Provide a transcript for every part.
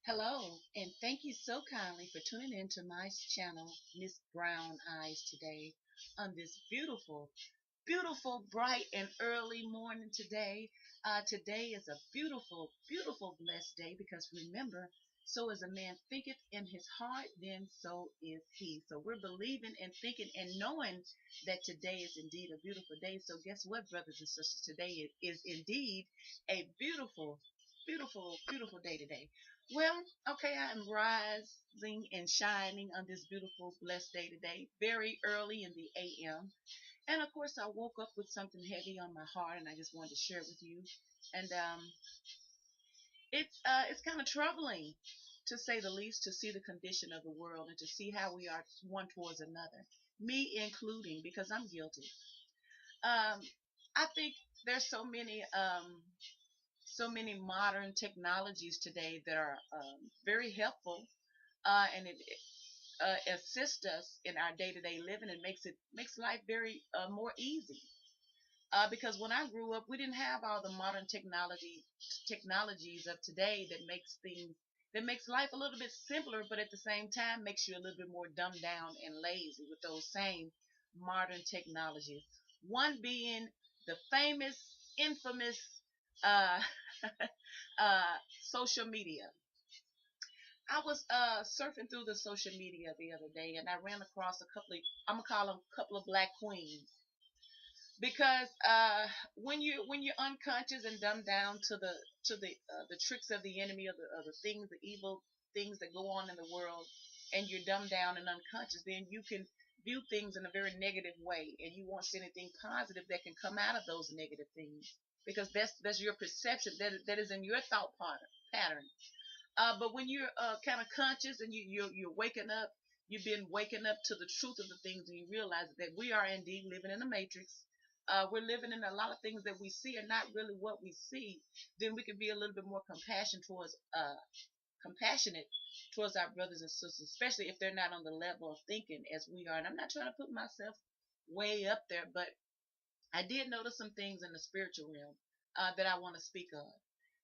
Hello, and thank you so kindly for tuning in to my channel, Miss Brown Eyes, today on this beautiful, bright and early morning today. Today is a beautiful, blessed day because remember, so as a man thinketh in his heart, then so is he. So we're believing and thinking and knowing that today is indeed a beautiful day. So guess what, brothers and sisters? Today is indeed a beautiful day today. Well, okay, I am rising and shining on this beautiful, blessed day today, very early in the AM. And of course, I woke up with something heavy on my heart, and I just wanted to share it with you. And it's kind of troubling, to say the least, to see the condition of the world and to see how we are one towards another, me including, because I'm guilty. Um, I think there's so many modern technologies today that are very helpful, and it assists us in our day-to-day living and makes life very more easy. Because when I grew up, we didn't have all the modern technologies of today that makes life a little bit simpler, but at the same time makes you a little bit more dumbed down and lazy with those same modern technologies. One being the famous, infamous uh, social media. I was surfing through the social media the other day, and I ran across a couple of, I'm gonna call them a couple of black queens, because when you're unconscious and dumbed down to the tricks of the enemy, of the things, the evil things that go on in the world, and you're dumbed down and unconscious, then you can view things in a very negative way, and you won't see anything positive that can come out of those negative things, because that's your perception, that is in your thought pattern. But when you're kind of conscious and you're waking up, you've been waking up to the truth of the things, and you realize that we are indeed living in a matrix. We're living in a lot of things that we see are not really what we see. Then we can be a little bit more compassionate towards our brothers and sisters, especially if they're not on the level of thinking as we are. And I'm not trying to put myself way up there, but I did notice some things in the spiritual realm that I want to speak of.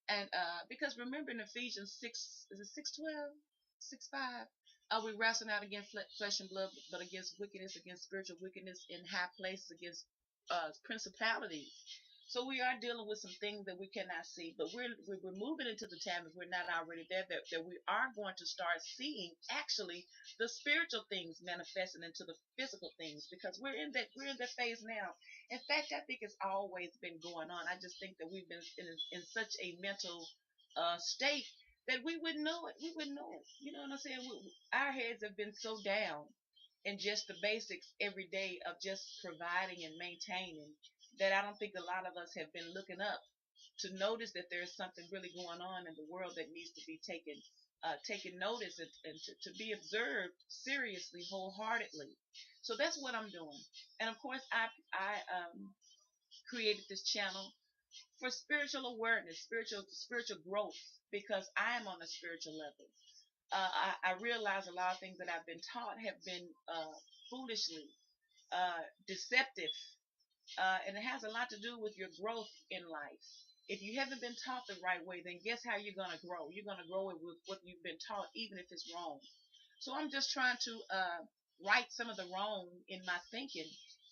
And because remember in Ephesians 6, is it 6:12, 6:5? We wrestle not against flesh and blood, but against wickedness, against spiritual wickedness in high places, against principalities. So we are dealing with some things that we cannot see, but we're moving into the time, if we're not already there, that we are going to start seeing actually the spiritual things manifesting into the physical things, because we're in that phase now. In fact, I think it's always been going on. I just think that we've been in such a mental state that we wouldn't know it. We wouldn't know it. You know what I'm saying? Our heads have been so down in just the basics every day of just providing and maintaining, that I don't think a lot of us have been looking up to notice that there's something really going on in the world that needs to be taken notice, and to be observed seriously, wholeheartedly. So that's what I'm doing. And of course, I created this channel for spiritual awareness, spiritual growth, because I am on a spiritual level. I realize a lot of things that I've been taught have been foolishly deceptive, and it has a lot to do with your growth in life. If you haven't been taught the right way, then guess how you're going to grow? You're going to grow it with what you've been taught, even if it's wrong. So I'm just trying to right some of the wrong in my thinking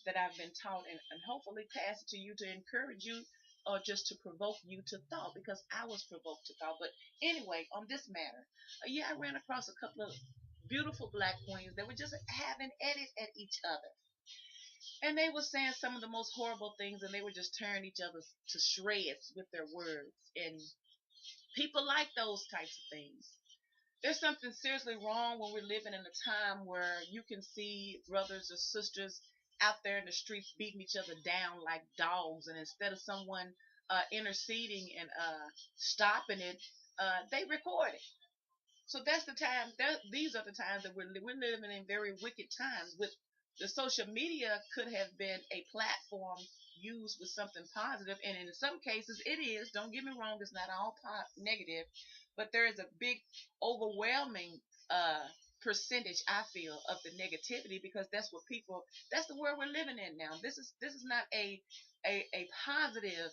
that I've been taught, and hopefully pass it to you to encourage you, or just to provoke you to thought, because I was provoked to thought. But anyway, on this matter, yeah, I ran across a couple of beautiful black queens that were just having at it at each other, and they were saying some of the most horrible things, and they were just tearing each other to shreds with their words. And people like those types of things. There's something seriously wrong when we're living in a time where you can see brothers or sisters out there in the streets beating each other down like dogs, and instead of someone interceding and stopping it, they record it. So that's the time. These are the times that we're living in very wicked times. With the social media, could have been a platform used with something positive, and in some cases it is. Don't get me wrong; it's not all negative, but there is a big, overwhelming uh, percentage, I feel, of the negativity, because that's what people. That's the world we're living in now. This is not a positive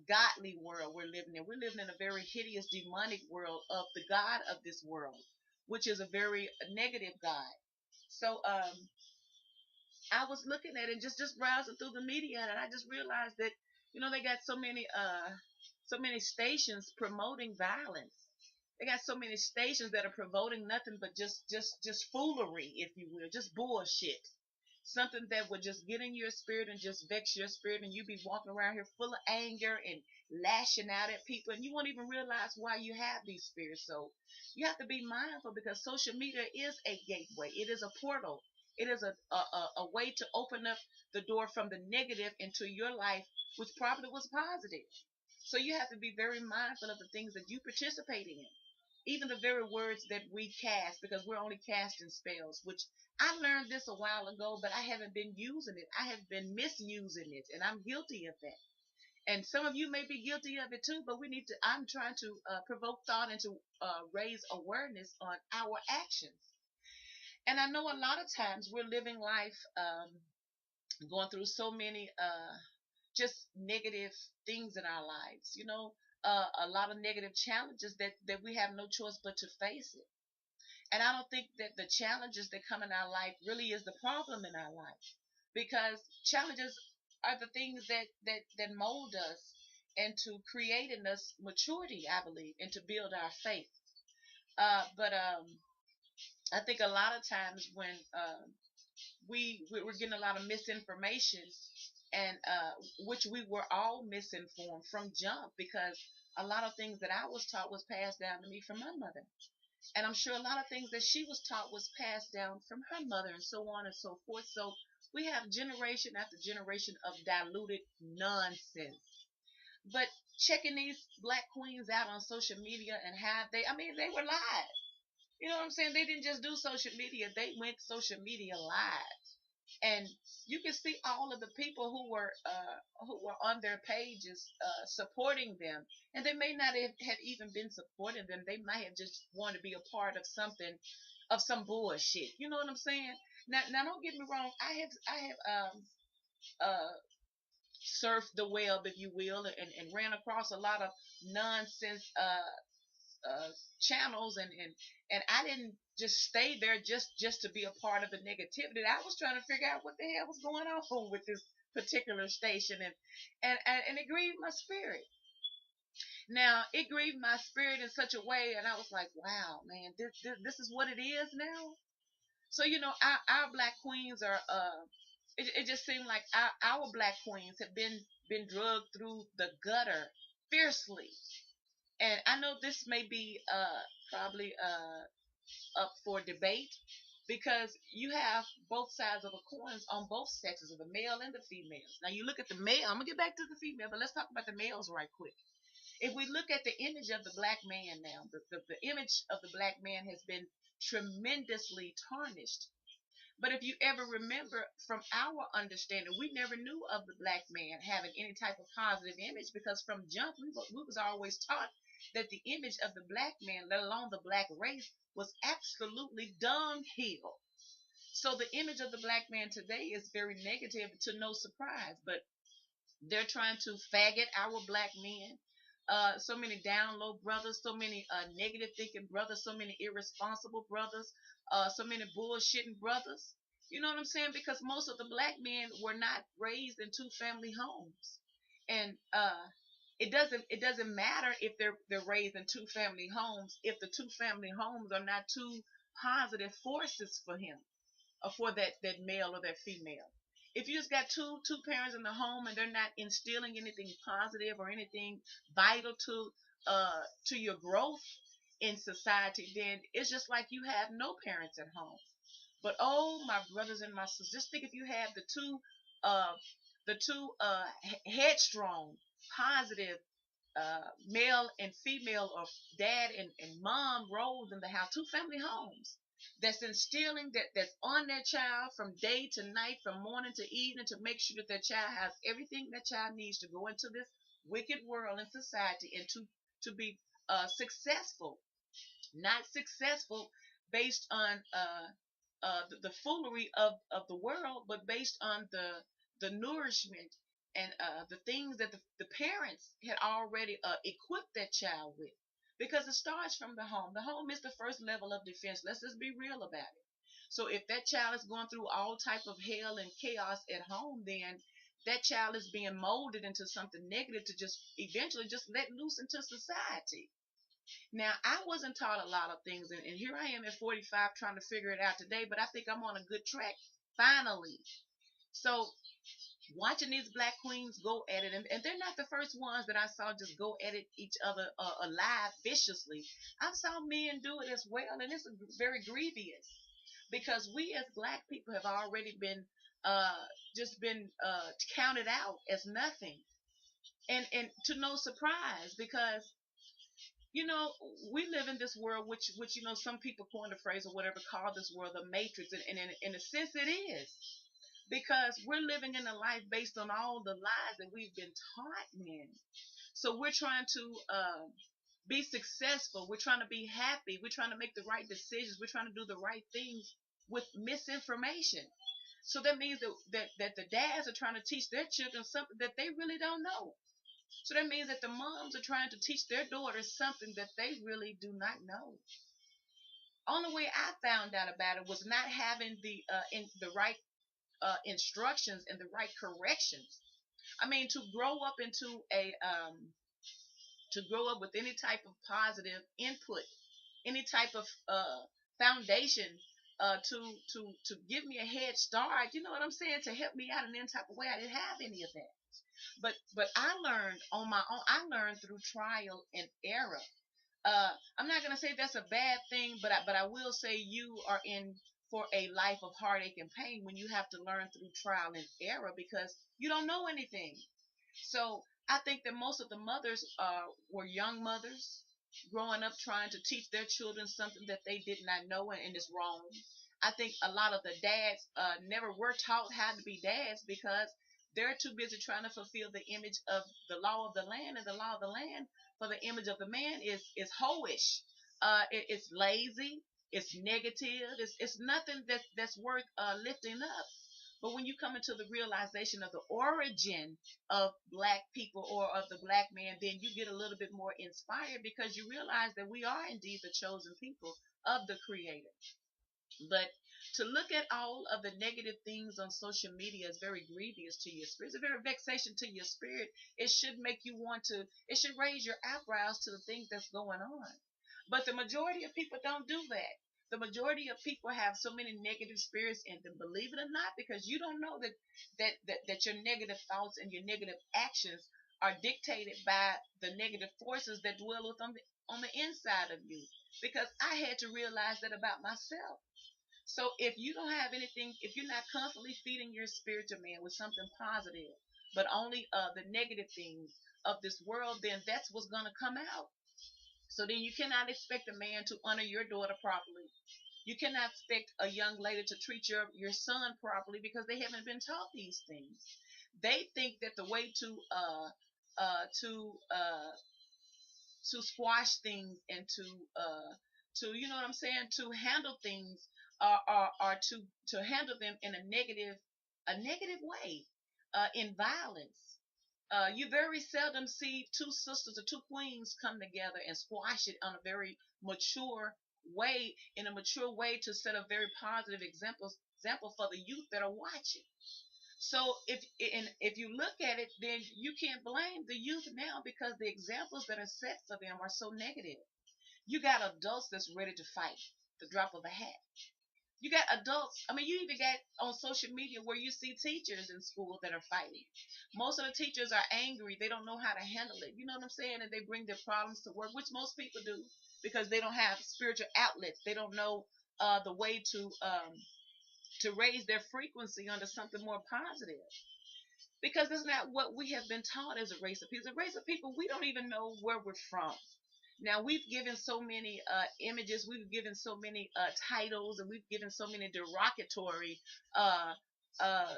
godly world we're living in. We're living in a very hideous, demonic world of the God of this world, which is a very negative God. So I was looking at it, just browsing through the media, and I just realized that they got so many stations promoting violence. They got so many stations that are promoting nothing but just foolery, if you will, just bullshit. Something that would just get in your spirit and just vex your spirit, and you be walking around here full of anger and lashing out at people, and you won't even realize why you have these spirits. So you have to be mindful, because social media is a gateway. It is a portal. It is a way to open up the door from the negative into your life, which probably was positive. So you have to be very mindful of the things that you participate in, even the very words that we cast, because we're only casting spells, which I learned this a while ago, but I haven't been using it. I have been misusing it, and I'm guilty of that. And some of you may be guilty of it too, but I'm trying to provoke thought and to raise awareness on our actions. And I know a lot of times we're living life going through so many just negative things in our lives, a lot of negative challenges that we have no choice but to face it. And I don't think that the challenges that come in our life really is the problem in our life, because challenges are the things that mold us into creating us maturity, I believe, and to build our faith. But I think a lot of times when we're getting a lot of misinformation, and which we were all misinformed from jump, because a lot of things that I was taught was passed down to me from my mother, and I'm sure a lot of things that she was taught was passed down from her mother, and so on and so forth. So we have generation after generation of diluted nonsense. But checking these black queens out on social media and how they were live. You know what I'm saying? They didn't just do social media, they went social media live. And you can see all of the people who were on their pages supporting them, and they may not have even been supporting them. They might have just wanted to be a part of something, of some bullshit. You know what I'm saying? Now, don't get me wrong. I have uh, surfed the web, if you will, and ran across a lot of nonsense channels, and I didn't just stay there just to be a part of the negativity. I was trying to figure out what the hell was going on with this particular station, and it grieved my spirit. Now, it grieved my spirit in such a way, and I was like, wow, man, this is what it is now. So our black queens are it just seemed like our black queens have been drugged through the gutter fiercely. And I know this may be probably up for debate, because you have both sides of the coins on both sexes, of the male and the females. Now you look at the male. I'm gonna get back to the female, but let's talk about the males right quick. If we look at the image of the black man now, the image of the black man has been tremendously tarnished. But if you ever remember, from our understanding, we never knew of the black man having any type of positive image, because from jump we was always taught that the image of the black man, let alone the black race, was absolutely dunghill. So the image of the black man today is very negative, to no surprise. But they're trying to faggot our black men. So many down low brothers, so many negative thinking brothers, so many irresponsible brothers, so many bullshitting brothers. You know what I'm saying? Because most of the black men were not raised in two family homes, and it doesn't matter if they're raised in two family homes, if the two family homes are not two positive forces for him, or for that male or that female. If you just got two parents in the home, and they're not instilling anything positive or anything vital to your growth in society, then it's just like you have no parents at home. But oh, my brothers and my sisters, just think if you have uh the two headstrong, positive male and female, or dad and mom roles in the house, two family homes, that's instilling, that's on that child from day to night, from morning to evening, to make sure that that child has everything that child needs to go into this wicked world and society, and to be successful. Not successful based on the foolery of the world, but based on the nourishment and the things that the parents had already equipped that child with, because it starts from the home. The home is the first level of defense. Let's just be real about it. So if that child is going through all type of hell and chaos at home, then that child is being molded into something negative to just eventually just let loose into society. Now, I wasn't taught a lot of things, and here I am at 45 trying to figure it out today, but I think I'm on a good track finally. So, watching these black queens go at it, and they're not the first ones that I saw just go at it each other alive viciously. I saw men do it as well, and it's very grievous because we as black people have already been uh, just been counted out as nothing, and to no surprise, because you know, we live in this world which some people coin the phrase or whatever, call this world the matrix, and in a sense it is, because we're living in a life based on all the lies that we've been taught, man. So we're trying to be successful, we're trying to be happy, we're trying to make the right decisions, we're trying to do the right things with misinformation. So that means that the dads are trying to teach their children something that they really don't know. So that means that the moms are trying to teach their daughters something that they really do not know. Only way I found out about it was not having the right instructions and the right corrections. I mean, to grow up with any type of positive input, any type of foundation to give me a head start. You know what I'm saying? To help me out in any type of way. I didn't have any of that. But I learned on my own. I learned through trial and error. I'm not gonna say that's a bad thing, but I will say you are in for a life of heartache and pain when you have to learn through trial and error because you don't know anything. So I think that most of the mothers were young mothers growing up trying to teach their children something that they did not know, and is wrong. I think a lot of the dads never were taught how to be dads because they're too busy trying to fulfill the image of the law of the land, and the law of the land for the image of the man is hoish. It's lazy. It's negative. It's nothing that's worth lifting up. But when you come into the realization of the origin of black people or of the black man, then you get a little bit more inspired because you realize that we are indeed the chosen people of the Creator. But to look at all of the negative things on social media is very grievous to your spirit. It's a very vexation to your spirit. It should make you want to, it should raise your eyebrows to the things that's going on. But the majority of people don't do that. The majority of people have so many negative spirits in them, believe it or not, because you don't know that your negative thoughts and your negative actions are dictated by the negative forces that dwell on the inside of you. Because I had to realize that about myself. So if you don't have anything, if you're not constantly feeding your spiritual man with something positive, but only the negative things of this world, then that's what's going to come out. So then you cannot expect a man to honor your daughter properly. You cannot expect a young lady to treat your son properly because they haven't been taught these things. They think that the way uh, to uh, to squash things and to you know what I'm saying, to handle things or to handle them in a negative way, in violence. You very seldom see two sisters or two queens come together and squash it on a very mature way, in a mature way, to set a very positive example for the youth that are watching. So if you look at it, then you can't blame the youth now because the examples that are set for them are so negative. You got adults that's ready to fight the drop of a hat. You got adults. I mean, you even got on social media where you see teachers in school that are fighting. Most of the teachers are angry. They don't know how to handle it. You know what I'm saying? And they bring their problems to work, which most people do because they don't have spiritual outlets. They don't know the way to raise their frequency onto something more positive. Because that's not what we have been taught as a race of people. As a race of people, we don't even know where we're from. Now we've given so many images, we've given so many titles, and we've given so many derogatory uh, uh,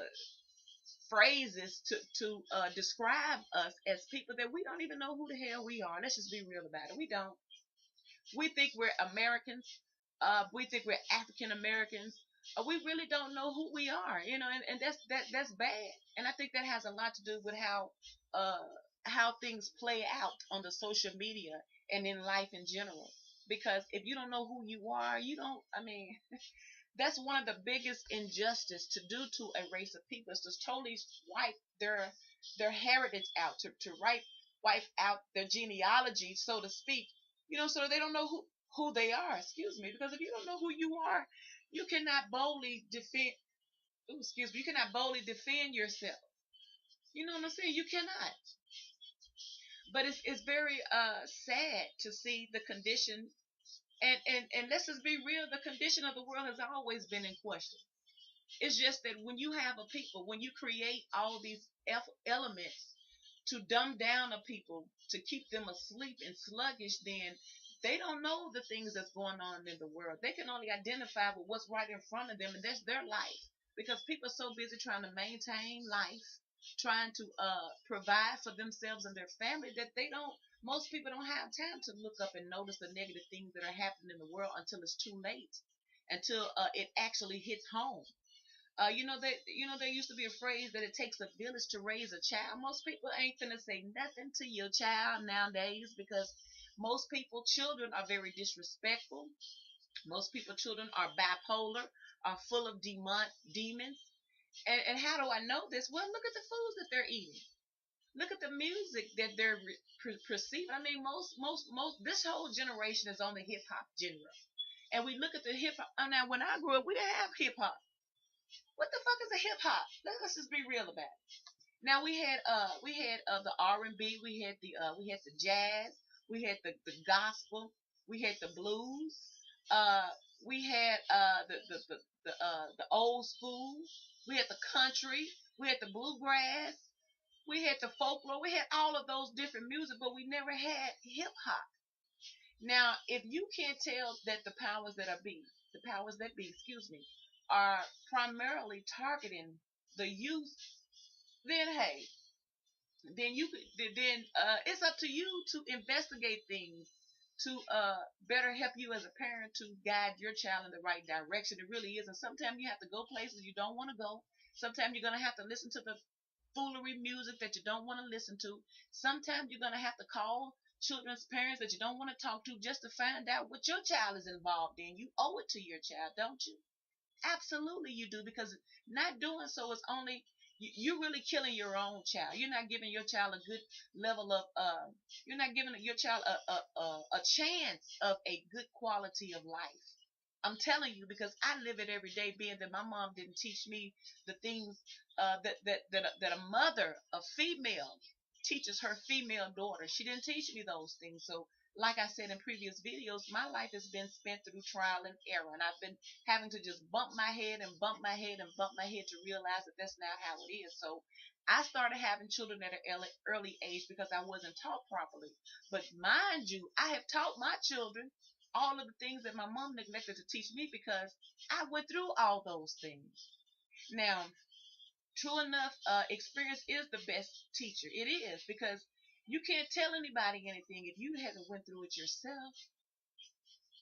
phrases to describe us as people that we don't even know who the hell we are. Let's just be real about it. We don't. We think we're Americans. We think we're African Americans. We really don't know who we are, and that's bad. And I think that has a lot to do with uh how things play out on the social media and in life in general. Because if you don't know who you are, you don't. I mean, that's one of the biggest injustice to do to a race of people is to totally wipe their heritage out, wipe out their genealogy, so to speak, so that they don't know who they are. Excuse me, because if you don't know who you are, you cannot boldly defend. Ooh, excuse me, you cannot boldly defend yourself. You know what I'm saying? You cannot. But it's very sad to see the condition. And let's just be real, the condition of the world has always been in question. It's just that when you have a people, when you create all these elements to dumb down a people, to keep them asleep and sluggish, then they don't know the things that's going on in the world. They can only identify with what's right in front of them, and that's their life. Because people are so busy trying to maintain life, trying to provide for themselves and their family, that they don't. Most people don't have time to look up and notice the negative things that are happening in the world until it's too late, until it actually hits home. There used to be a phrase that it takes a village to raise a child. Most people ain't gonna say nothing to your child nowadays because most people, children are very disrespectful. Most people, children are bipolar, are full of demons. And how do I know this? Well, look at the foods that they're eating. Look at the music that they're perceiving. I mean, most. This whole generation is on the hip hop genre, and we look at the hip hop. Now, when I grew up, we didn't have hip hop. What the fuck is a hip hop? Let's just be real about it. Now we had the R&B, we had the jazz, we had the gospel, we had the blues, uh we had the old school, we had the country, we had the bluegrass, we had the folklore, we had all of those different music, but we never had hip hop. Now, if you can't tell that the powers that be, excuse me, are primarily targeting the youth, then hey, then it's up to you to investigate things to better help you as a parent to guide your child in the right direction. It really is, and sometimes you have to go places you don't want to go. Sometimes you're gonna have to listen to the foolery music that you don't want to listen to. Sometimes you're gonna have to call children's parents that you don't want to talk to just to find out what your child is involved in. You owe it to your child, don't you? Absolutely, you do, because not doing so is only you're really killing your own child. You're not giving your child a good level of you're not giving your child a chance of a good quality of life. I'm telling you, because I live it every day, being that my mom didn't teach me the things that a mother, a female, teaches her female daughter. She didn't teach me those things. So, like I said in previous videos, my life has been spent through trial and error, and I've been having to just bump my head and bump my head and bump my head to realize that that's not how it is. So, I started having children at an early age because I wasn't taught properly. But mind you, I have taught my children all of the things that my mom neglected to teach me because I went through all those things. Now, true enough, experience is the best teacher. It is, because you can't tell anybody anything if you haven't went through it yourself.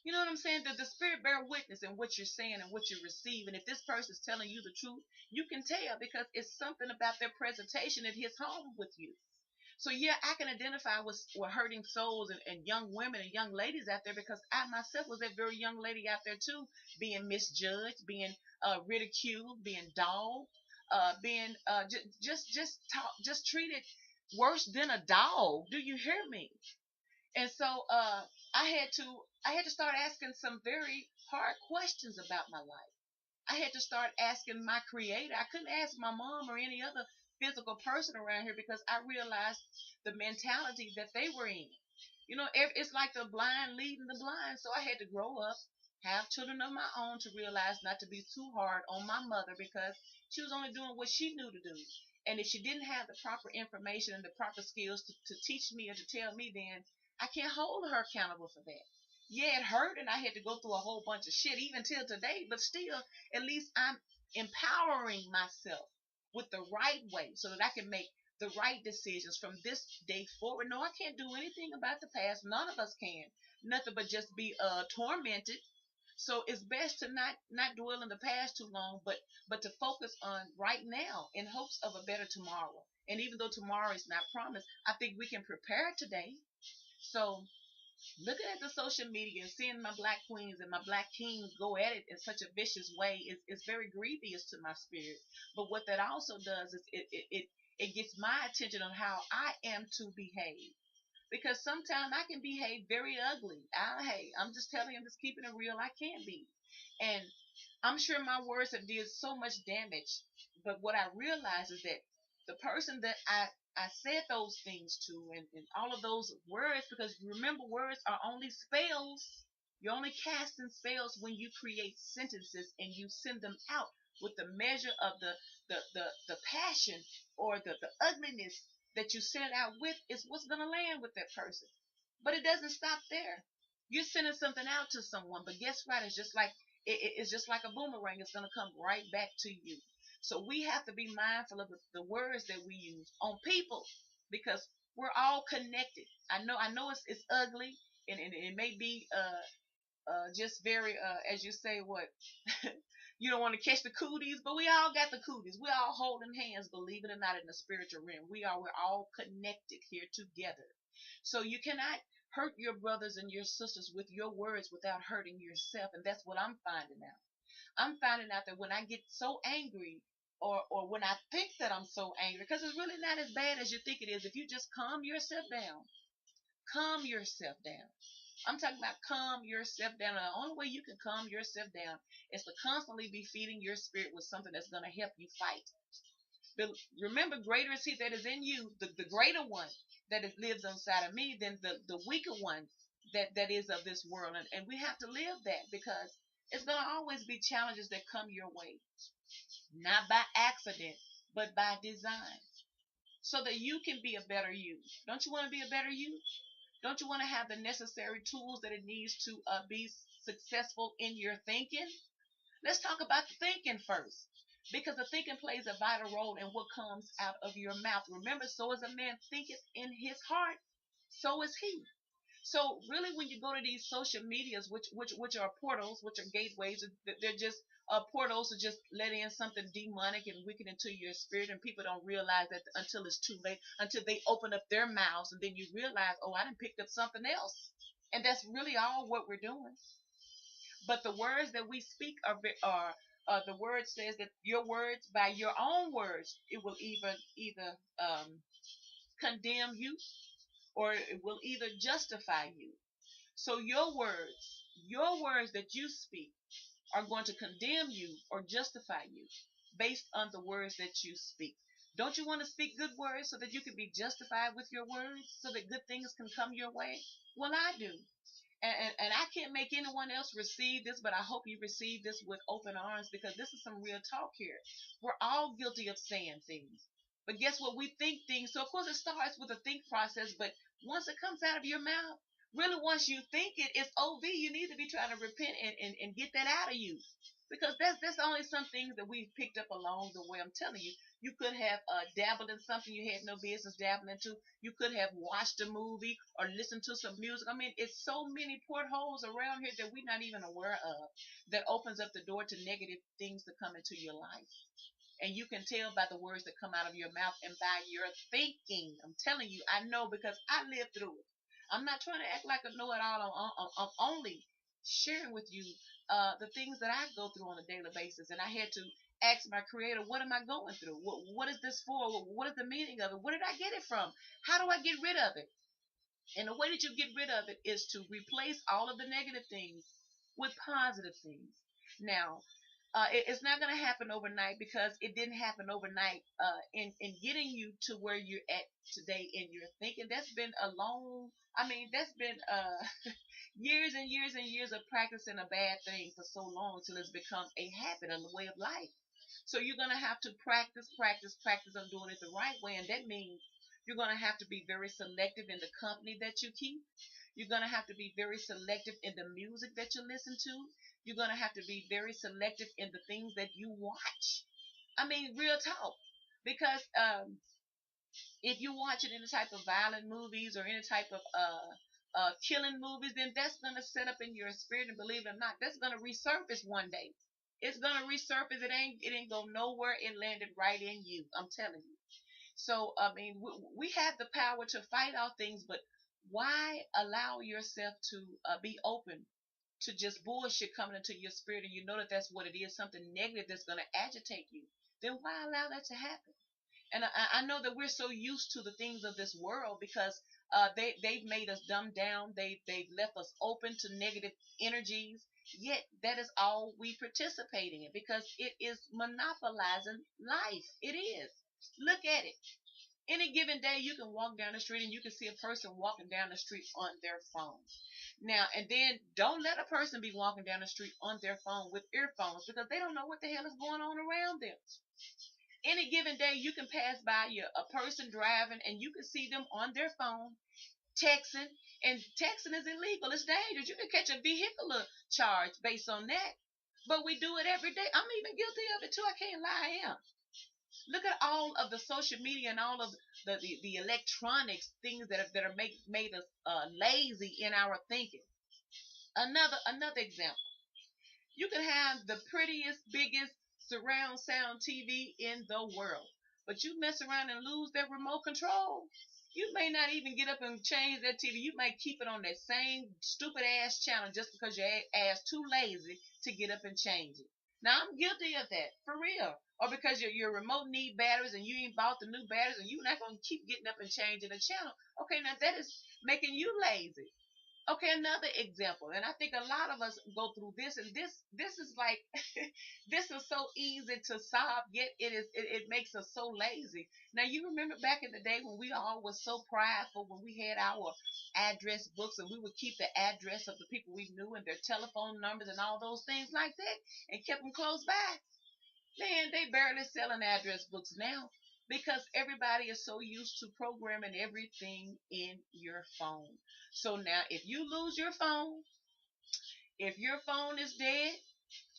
You know what I'm saying? The spirit bear witness in what you're saying and what you receive. And if this person's telling you the truth, you can tell because it's something about their presentation at his home with you. So yeah, I can identify with hurting souls and young women and young ladies out there, because I myself was that very young lady out there too, being misjudged, being ridiculed, being dogged, being just treated worse than a dog. Do you hear me? And so I had to I had to start asking some very hard questions about my life. I had to start asking my creator. I couldn't ask my mom or any other physical person around here because I realized the mentality that they were in. It's like the blind leading the blind. So I had to grow up, have children of my own, to realize not to be too hard on my mother, because she was only doing what she knew to do. And if she didn't have the proper information and the proper skills to teach me or to tell me, then I can't hold her accountable for that. Yeah, it hurt, and I had to go through a whole bunch of shit even till today, but still, at least I'm empowering myself with the right way so that I can make the right decisions from this day forward. No, I can't do anything about the past. None of us can. Nothing but just be tormented. So it's best to not dwell in the past too long, but to focus on right now in hopes of a better tomorrow. And even though tomorrow is not promised, I think we can prepare today. So looking at the social media and seeing my black queens and my black kings go at it in such a vicious way is very grievous to my spirit. But what that also does is it gets my attention on how I am to behave, because sometimes I can behave very ugly. Hey, I'm just telling you, I'm just keeping it real. I can be, and I'm sure my words have did so much damage. But what I realize is that the person that I said those things to, and all of those words, because remember, words are only spells. You're only casting spells when you create sentences and you send them out with the measure of the passion or the ugliness that you send it out with is what's going to land with that person. But it doesn't stop there. You're sending something out to someone, but guess what? It's just like a boomerang. It's going to come right back to you. So we have to be mindful of the words that we use on people, because we're all connected. I know it's ugly, and it may be just very as you say, what you don't want to catch the cooties, but we all got the cooties. We're all holding hands, believe it or not, in the spiritual realm. We're all connected here together. So you cannot hurt your brothers and your sisters with your words without hurting yourself. And that's what I'm finding out. I'm finding out that when I get so angry, or when I think that I'm so angry, because it's really not as bad as you think it is. If you just calm yourself down. I'm talking about calm yourself down. And the only way you can calm yourself down is to constantly be feeding your spirit with something that's going to help you fight. But remember, greater is he that is in you, the greater one that lives inside of me, than the weaker one that is of this world. And we have to live that, because it's going to always be challenges that come your way, not by accident, but by design, so that you can be a better you. Don't you want to be a better you? Don't you want to have the necessary tools that it needs to be successful in your thinking? Let's talk about the thinking first, because the thinking plays a vital role in what comes out of your mouth. Remember, so as a man thinketh in his heart, so is he. So really, when you go to these social medias, which are portals, which are gateways, they're just portals to just let in something demonic and wicked into your spirit, and people don't realize that until it's too late, until they open up their mouths, and then you realize, oh, I done picked up something else, and that's really all what we're doing. But the words that we speak are the word says that your words, by your own words, it will either condemn you, or it will either justify you. So your words that you speak are going to condemn you or justify you based on the words that you speak. Don't you want to speak good words so that you can be justified with your words, so that good things can come your way? Well, I do. And I can't make anyone else receive this, but I hope you receive this with open arms, because this is some real talk here. We're all guilty of saying things. But guess what? We think things. So, of course, it starts with a think process, but once it comes out of your mouth, really, once you think it, it's OV. You need to be trying to repent and get that out of you. Because that's only some things that we've picked up along the way. I'm telling you, you could have dabbled in something you had no business dabbling into. You could have watched a movie or listened to some music. I mean, it's so many portholes around here that we're not even aware of, that opens up the door to negative things to come into your life. And you can tell by the words that come out of your mouth and by your thinking. I'm telling you, I know, because I lived through it. I'm not trying to act like a know-it-all. I'm only sharing with you the things that I go through on a daily basis. And I had to ask my creator, what am I going through? What is this for? What is the meaning of it? Where did I get it from? How do I get rid of it? And the way that you get rid of it is to replace all of the negative things with positive things. Now, it's not going to happen overnight, because it didn't happen overnight in getting you to where you're at today in your thinking. That's been a long, I mean, that's been years and years and years of practicing a bad thing for so long until it's become a habit and a way of life. So you're going to have to practice on doing it the right way. And that means you're going to have to be very selective in the company that you keep. You're going to have to be very selective in the music that you listen to. You're going to have to be very selective in the things that you watch. I mean, real talk. Because if you watch any type of violent movies or any type of killing movies, then that's going to set up in your spirit, and believe it or not, that's going to resurface one day. It's going to resurface. It ain't go nowhere. It landed right in you. I'm telling you. So I mean, we have the power to fight all things, but why allow yourself to be open to just bullshit coming into your spirit, and you know that that's what it is, something negative that's going to agitate you? Then why allow that to happen? And I know that we're so used to the things of this world because they've made us dumb down. They've left us open to negative energies. Yet that is all we participate in because it is monopolizing life. It is. Look at it. Any given day, you can walk down the street and you can see a person walking down the street on their phone. Now, and then don't let a person be walking down the street on their phone with earphones because they don't know what the hell is going on around them. Any given day, you can pass by a person driving and you can see them on their phone texting, and texting is illegal. It's dangerous. You can catch a vehicular charge based on that. But we do it every day. I'm even guilty of it too. I can't lie. I am. Look at all of the social media and all of the electronics things that are made us lazy in our thinking. Another example. You can have the prettiest, biggest surround sound TV in the world, but you mess around and lose that remote control. You may not even get up and change that TV. You might keep it on that same stupid ass channel just because your ass too lazy to get up and change it. Now I'm guilty of that for real. Or because your remote need batteries and you ain't bought the new batteries and you're not gonna keep getting up and changing the channel. Okay, now that is making you lazy. Okay, another example, and I think a lot of us go through this, and this is like this is so easy to solve, yet it makes us so lazy. Now you remember back in the day when we all was so prideful when we had our address books and we would keep the address of the people we knew and their telephone numbers and all those things like that and kept them close by. Man, they barely selling address books now because everybody is so used to programming everything in your phone. So now, if you lose your phone, if your phone is dead,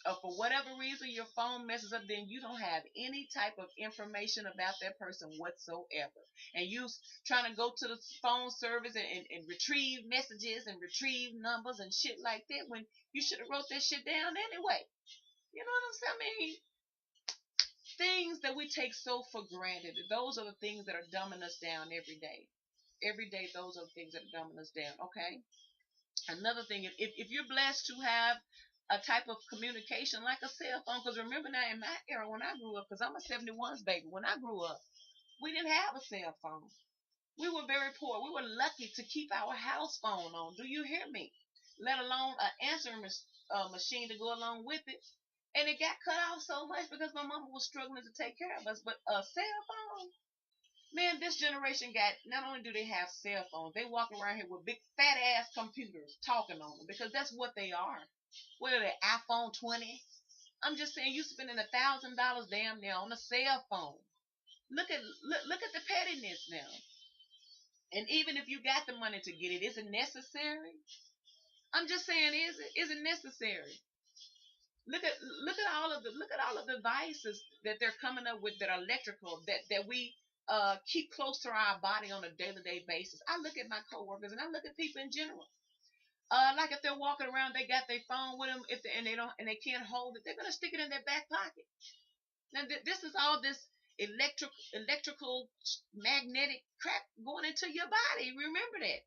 or for whatever reason your phone messes up, then you don't have any type of information about that person whatsoever. And you trying to go to the phone service and retrieve messages and retrieve numbers and shit like that when you should have wrote that shit down anyway. You know what I'm saying? I mean, things that we take so for granted, those are the things that are dumbing us down every day. Every day, those are the things that are dumbing us down. Okay. Another thing, if you're blessed to have a type of communication like a cell phone, because remember now in my era when I grew up, because I'm a 71's baby, when I grew up, we didn't have a cell phone. We were very poor. We were lucky to keep our house phone on. Do you hear me? Let alone an answering machine to go along with it. And it got cut off so much because my mama was struggling to take care of us. But a cell phone, man, this generation got, not only do they have cell phones, they walk around here with big fat ass computers talking on them because that's what they are. What are they, iPhone 20? I'm just saying, you spending $1,000 damn near on a cell phone. Look at the pettiness now. And even if you got the money to get it, is it necessary? I'm just saying, is it necessary? Look at all of the devices that they're coming up with that are electrical that we keep close to our body on a day-to-day basis. I look at my coworkers and I look at people in general. Like if they're walking around, they got their phone with them. If they, and they don't and they can't hold it, they're gonna stick it in their back pocket. Now this is all this electrical magnetic crap going into your body. Remember that.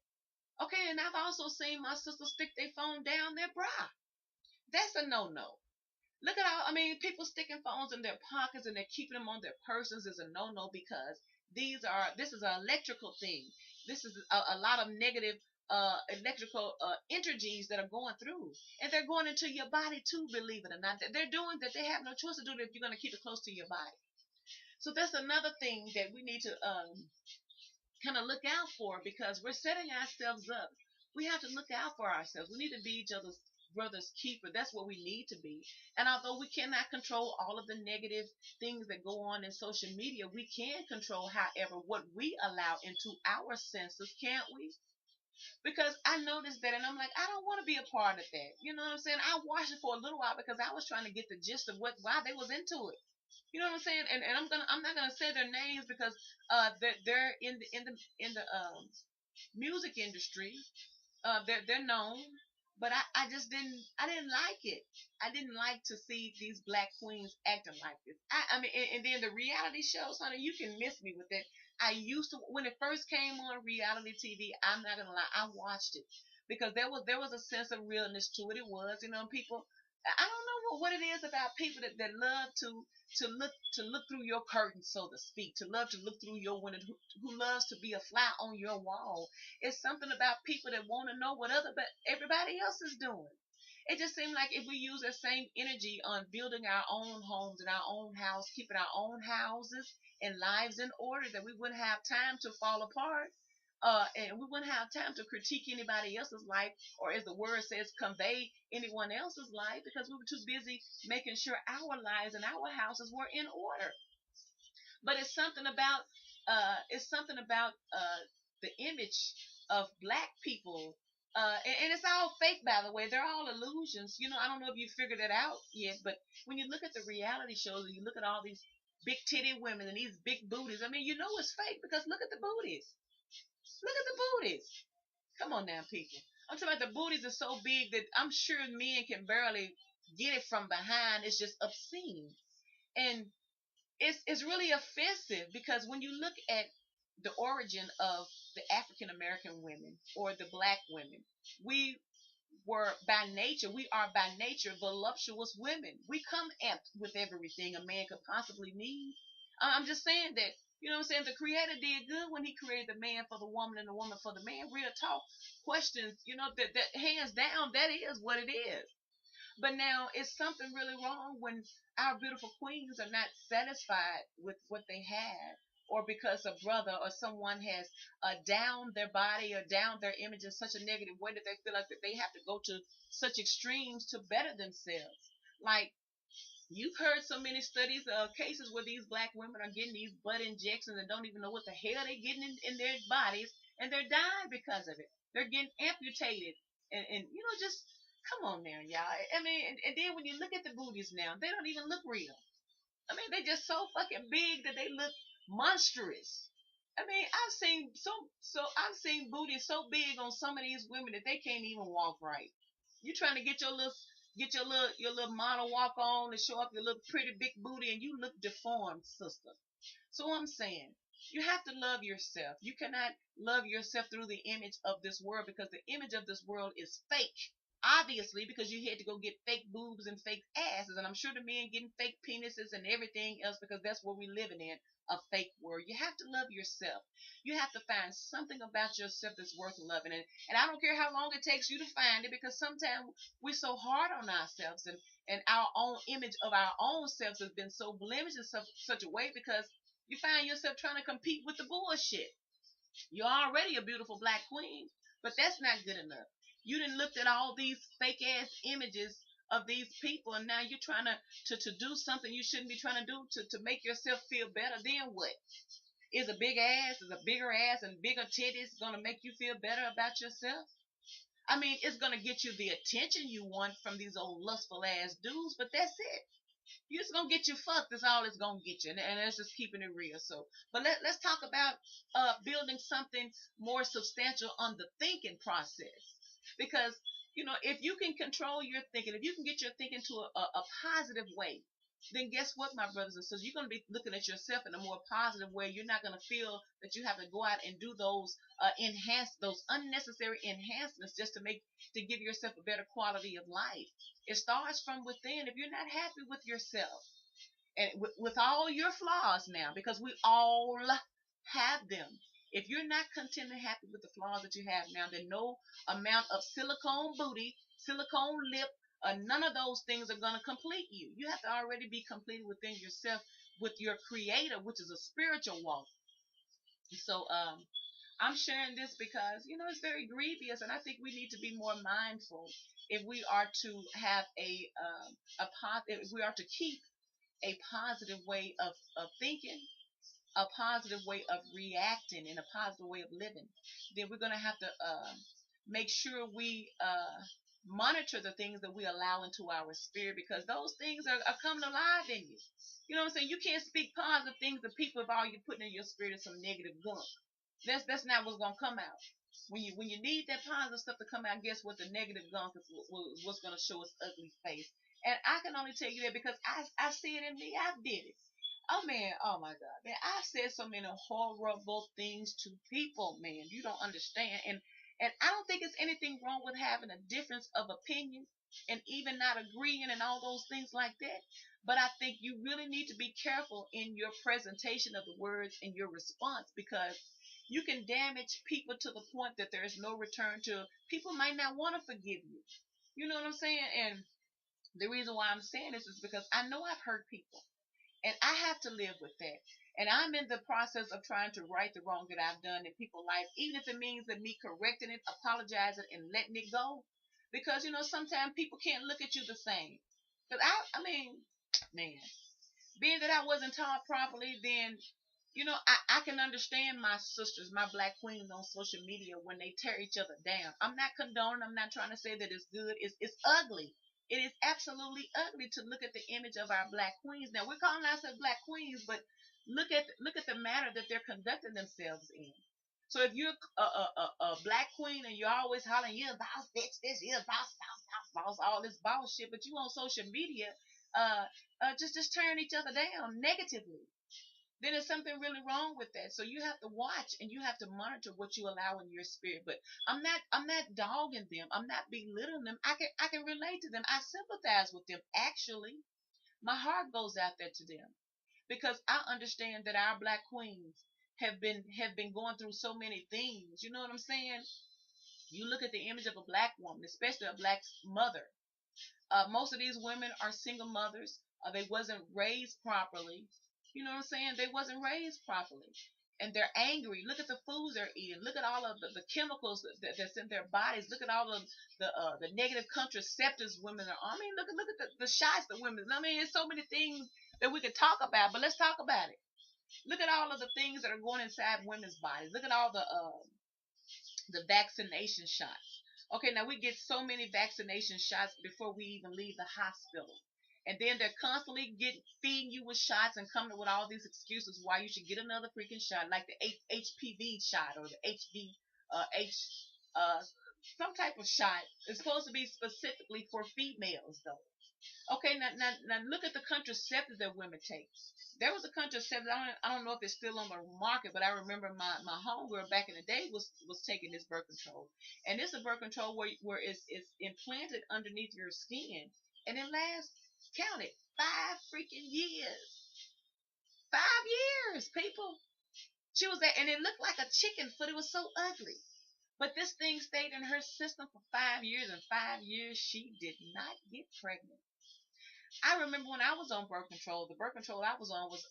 Okay, and I've also seen my sister stick their phone down their bra. That's a no-no. Look at all, I mean, people sticking phones in their pockets and they're keeping them on their persons is a no-no because this is an electrical thing. This is a lot of negative electrical energies that are going through. And they're going into your body too, believe it or not. They're doing that. They have no choice to do that if you're going to keep it close to your body. So that's another thing that we need to kind of look out for because we're setting ourselves up. We have to look out for ourselves. We need to be each other's brother's keeper. That's what we need to be. And although we cannot control all of the negative things that go on in social media, we can control, however, what we allow into our senses, can't we? Because I noticed that and I'm like, I don't want to be a part of that. You know what I'm saying? I watched it for a little while because I was trying to get the gist of why they was into it. You know what I'm saying? And I'm not gonna say their names because they're in the music industry. They're known, but I just didn't like it. I didn't like to see these black queens acting like this. I mean, and then the reality shows, honey, you can miss me with it. I used to when it first came on reality TV. I'm not gonna lie, I watched it because there was a sense of realness to it. It was, people. I don't know what it is about people that love to look through your curtains, so to speak, to love to look through your window, who loves to be a fly on your wall. It's something about people that want to know what but everybody else is doing. It just seemed like if we use that same energy on building our own homes and our own house, keeping our own houses and lives in order, that we wouldn't have time to fall apart. And we wouldn't have time to critique anybody else's life, or as the word says, convey anyone else's life, because we were too busy making sure our lives and our houses were in order. But it's something about the image of black people, and it's all fake, by the way. They're all illusions. I don't know if you figured it out yet, but when you look at the reality shows and you look at all these big titty women and these big booties, I mean, it's fake, because look at the booties. Look at the booties. Come on now, people. I'm talking about the booties are so big that I'm sure men can barely get it from behind. It's just obscene. And it's really offensive, because when you look at the origin of the African American women or the black women, we we are by nature voluptuous women. We come amped with everything a man could possibly need. I'm just saying that, what I'm saying, the creator did good when he created the man for the woman and the woman for the man. Real talk. Questions, that hands down, that is what it is. But now, is something really wrong when our beautiful queens are not satisfied with what they have, or because a brother or someone has downed their body or downed their image in such a negative way that they feel like that they have to go to such extremes to better themselves? Like, you've heard so many studies of cases where these black women are getting these butt injections and don't even know what the hell they're getting in their bodies, and they're dying because of it. They're getting amputated, and just come on now, y'all. I mean, and then when you look at the booties now, they don't even look real. I mean, they just so fucking big that they look monstrous. I mean, I've seen booties so big on some of these women that they can't even walk right. You trying to get your little model walk on and show up your little pretty big booty, and you look deformed, sister. So I'm saying, you have to love yourself. You cannot love yourself through the image of this world, because the image of this world is fake. Obviously, because you had to go get fake boobs and fake asses, and I'm sure the men getting fake penises and everything else, because that's what we're living in, a fake world. You have to love yourself. You have to find something about yourself that's worth loving, and I don't care how long it takes you to find it, because sometimes we're so hard on ourselves, and our own image of our own selves has been so blemished in such a way, because you find yourself trying to compete with the bullshit. You're already a beautiful black queen, but that's not good enough. You didn't looked at all these fake ass images of these people, and now you're trying to do something you shouldn't be trying to do to make yourself feel better. Then what? Is a bigger ass and bigger titties gonna make you feel better about yourself? I mean, it's gonna get you the attention you want from these old lustful ass dudes, but that's it. You're just gonna get you fucked. That's all it's gonna get you, and that's just keeping it real. So, but let's talk about building something more substantial on the thinking process, because if you can control your thinking, if you can get your thinking to a positive way, then guess what, my brothers and sisters, you're going to be looking at yourself in a more positive way. You're not going to feel that you have to go out and do those unnecessary enhancements just to give yourself a better quality of life. It starts from within. If you're not happy with yourself, and with all your flaws now, because we all have them. If you're not content and happy with the flaws that you have now, then no amount of silicone booty, silicone lip, none of those things are going to complete you. You have to already be completed within yourself with your creator, which is a spiritual walk. So I'm sharing this because it's very grievous, and I think we need to be more mindful if we are to have if we are to keep a positive way of thinking, a positive way of reacting, and a positive way of living. Then we're going to have to make sure we monitor the things that we allow into our spirit, because those things are coming alive in you. You know what I'm saying? You can't speak positive things to people if all you're putting in your spirit is some negative gunk. That's not what's gonna come out. When you need that positive stuff to come out, guess what? The negative gunk is what's gonna show its ugly face. And I can only tell you that because I see it in me. I did it. Oh man, oh my God, man! I've said so many horrible things to people, man. You don't understand, and I don't think it's anything wrong with having a difference of opinion and even not agreeing and all those things like that. But I think you really need to be careful in your presentation of the words and your response because you can damage people to the point that there is no return to. People might not want to forgive you. You know what I'm saying? And the reason why I'm saying this is because I know I've hurt people. And I have to live with that. And I'm in the process of trying to right the wrong that I've done in people's life, even if it means that me correcting it, apologizing, and letting it go. Because, sometimes people can't look at you the same. Because I mean, man, being that I wasn't taught properly, then I can understand my sisters, my black queens on social media when they tear each other down. I'm not condoning, I'm not trying to say that it's good. It's ugly. It is absolutely ugly to look at the image of our black queens. Now we're calling ourselves black queens, but look at the manner that they're conducting themselves in. So if you're a black queen and you're always hollering, you're a boss bitch, this, you're a boss, all this boss shit, but you on social media, uh, just tearing each other down negatively, then there's something really wrong with that. So you have to watch and you have to monitor what you allow in your spirit. But I'm not dogging them. I'm not belittling them. I can relate to them. I sympathize with them. Actually, my heart goes out there to them because I understand that our black queens have been going through so many things. You know what I'm saying? You look at the image of a black woman, especially a black mother. Most of these women are single mothers. They wasn't raised properly. You know what I'm saying? They wasn't raised properly. And they're angry. Look at the foods they're eating. Look at all of the chemicals that's in their bodies. Look at all of the negative contraceptives women are on. I mean, look at the shots that women. I mean, there's so many things that we could talk about, but let's talk about it. Look at all of the things that are going inside women's bodies. Look at all the vaccination shots. Okay, now we get so many vaccination shots before we even leave the hospital. And then they're constantly feeding you with shots and coming up with all these excuses why you should get another freaking shot, like the HPV shot or the H some type of shot. It's supposed to be specifically for females, though. Okay, now look at the contraceptives that women take. There was a contraceptive. I don't know if it's still on the market, but I remember my homegirl back in the day was taking this birth control, and it's a birth control where it's implanted underneath your skin, and it lasts, count it, 5 freaking years, 5 years, people. She was there, and it looked like a chicken foot. It was so ugly. But this thing stayed in her system for 5 years, and 5 years she did not get pregnant. I remember when I was on birth control, the birth control I was on was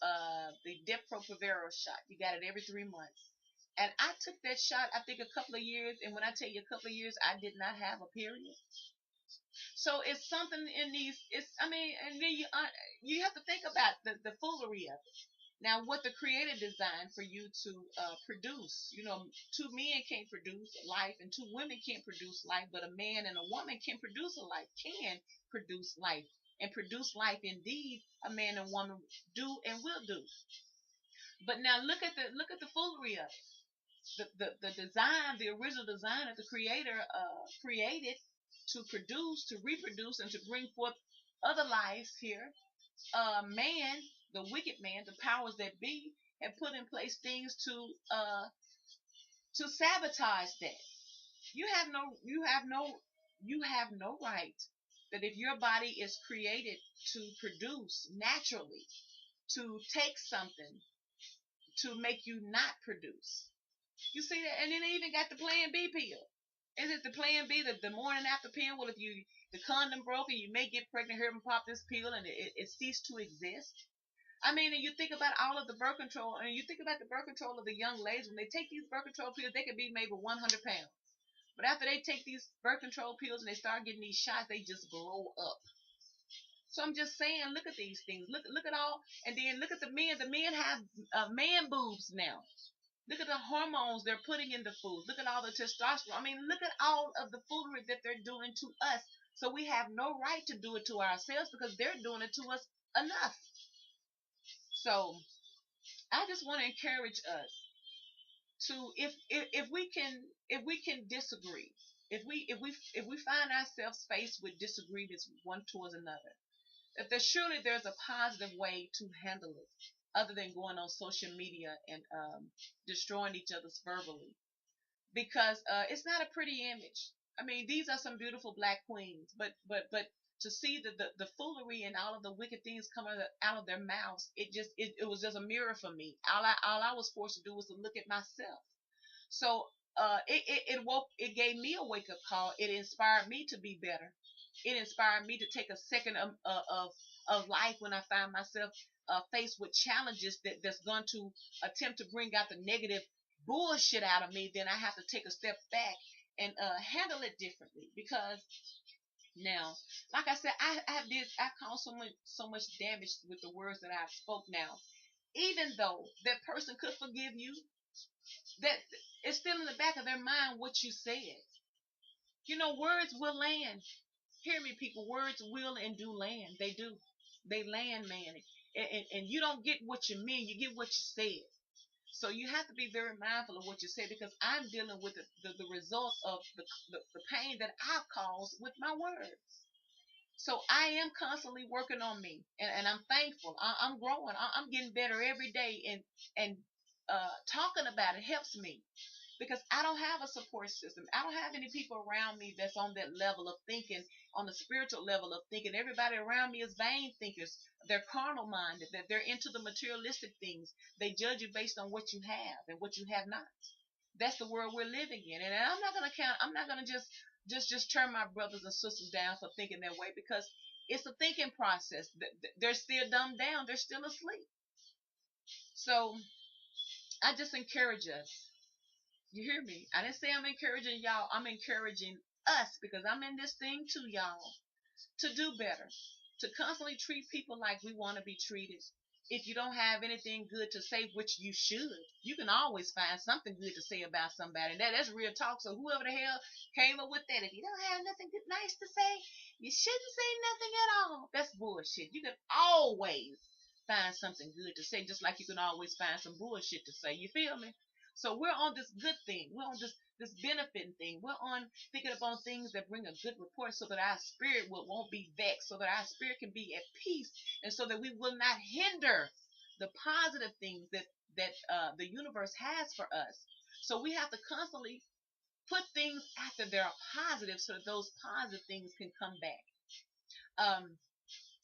the Depo-Provera shot. You got it every 3 months. And I took that shot, I think, a couple of years. And when I tell you a couple of years, I did not have a period. So it's something in these. I mean, and then you have to think about the foolery of it. Now, what the Creator designed for you to produce. Two men can't produce life, and two women can't produce life, but a man and a woman can produce a life, can produce life, and produce life indeed. A man and woman do and will do. But now look at the foolery of it. The design, the original design that the Creator created to produce, to reproduce, and to bring forth other lives here. Man, the wicked man, the powers that be, have put in place things to sabotage that. You have no right that if your body is created to produce naturally, to take something to make you not produce. You see that? And then they even got the Plan B pill. Is it the Plan B, the morning after pill? Well, if the condom broke and you may get pregnant, here and pop this pill and it ceased to exist. I mean, and you think about all of the birth control, and you think about the birth control of the young ladies. When they take these birth control pills, they could be maybe 100 pounds. But after they take these birth control pills and they start getting these shots, they just blow up. So I'm just saying, look at these things. Look at all, and then look at the men. The men have man boobs now. Look at the hormones they're putting in the food. Look at all the testosterone. I mean, look at all of the foolery that they're doing to us. So we have no right to do it to ourselves because they're doing it to us enough. So I just want to encourage us to if we can disagree, if we find ourselves faced with disagreements one towards another, that there's a positive way to handle it other than going on social media and destroying each other's verbally, because it's not a pretty image. I mean, these are some beautiful black queens, but to see the foolery and all of the wicked things coming out of their mouths, it was just a mirror for me. All I was forced to do was to look at myself. So it gave me a wake up call. It inspired me to be better. It inspired me to take a second of life when I find myself faced with challenges that's going to attempt to bring out the negative bullshit out of me. Then I have to take a step back and handle it differently, because now, like I said, I caused so much damage with the words that I've spoke. Now, even though that person could forgive you, that it's still in the back of their mind what you said. Words will land. Hear me, people. Words will and do land. They do. They land, man. And you don't get what you mean. You get what you said. So you have to be very mindful of what you say, because I'm dealing with the result of the pain that I've caused with my words. So I am constantly working on me, and I'm thankful. I'm growing. I'm getting better every day, and talking about it helps me, because I don't have a support system. I don't have any people around me that's on that level of thinking, on the spiritual level of thinking. Everybody around me is vain thinkers. They're carnal minded. That they're into the materialistic things. They judge you based on what you have and what you have not. That's the world we're living in, and I'm not gonna count. I'm not gonna just turn my brothers and sisters down for thinking that way, because it's a thinking process. They're still dumbed down. They're still asleep. So I just encourage us. You hear me? I didn't say I'm encouraging y'all. I'm encouraging us, because I'm in this thing too, y'all, to do better, to constantly treat people like we want to be treated. If you don't have anything good to say, which you should, you can always find something good to say about somebody. That's real talk. So whoever the hell came up with that, if you don't have nothing good, nice to say, you shouldn't say nothing at all. That's bullshit. You can always find something good to say, just like you can always find some bullshit to say. You feel me? So we're on this good thing. We're on this benefiting thing. We're on thinking upon things that bring a good report, so that our spirit won't be vexed, so that our spirit can be at peace, and so that we will not hinder the positive things that the universe has for us. So we have to constantly put things after they're positive, so that those positive things can come back. Um,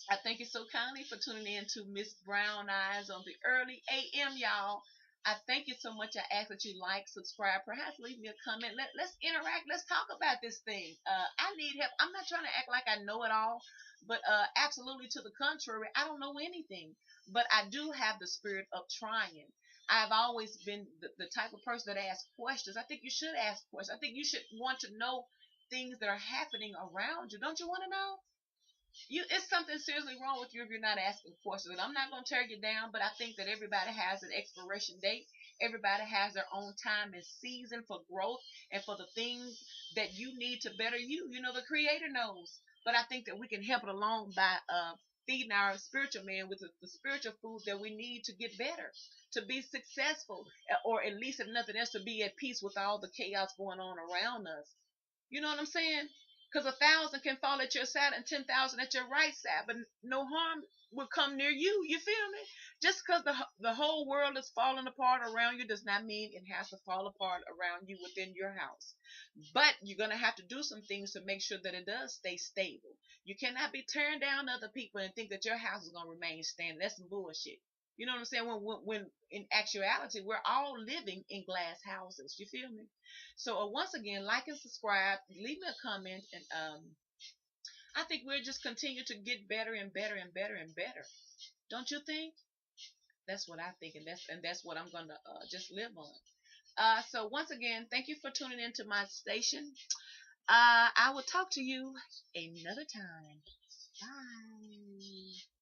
I thank you so kindly for tuning in to Miss Brown Eyes on the early AM, y'all. I thank you so much. I ask that you like, subscribe, perhaps leave me a comment. Let's interact. Let's talk about this thing. I need help. I'm not trying to act like I know it all, but absolutely to the contrary, I don't know anything. But I do have the spirit of trying. I've always been the type of person that asks questions. I think you should ask questions. I think you should want to know things that are happening around you. Don't you want to know? It's something seriously wrong with you if you're not asking questions. And I'm not going to tear you down, but I think that everybody has an expiration date. Everybody has their own time and season for growth and for the things that you need to better you. The Creator knows. But I think that we can help it along by feeding our spiritual man with the spiritual food that we need to get better, to be successful, or at least, if nothing else, to be at peace with all the chaos going on around us. You know what I'm saying? Because 1,000 can fall at your side and 10,000 at your right side, but no harm will come near you. You feel me? Just because the whole world is falling apart around you does not mean it has to fall apart around you within your house. But you're going to have to do some things to make sure that it does stay stable. You cannot be tearing down other people and think that your house is going to remain standing. That's some bullshit. You know what I'm saying? When in actuality, we're all living in glass houses. You feel me? So once again, like and subscribe, leave me a comment, and I think we'll just continue to get better and better and better and better. Don't you think? That's what I think, and that's what I'm gonna just live on. So once again, thank you for tuning into my station. I will talk to you another time. Bye.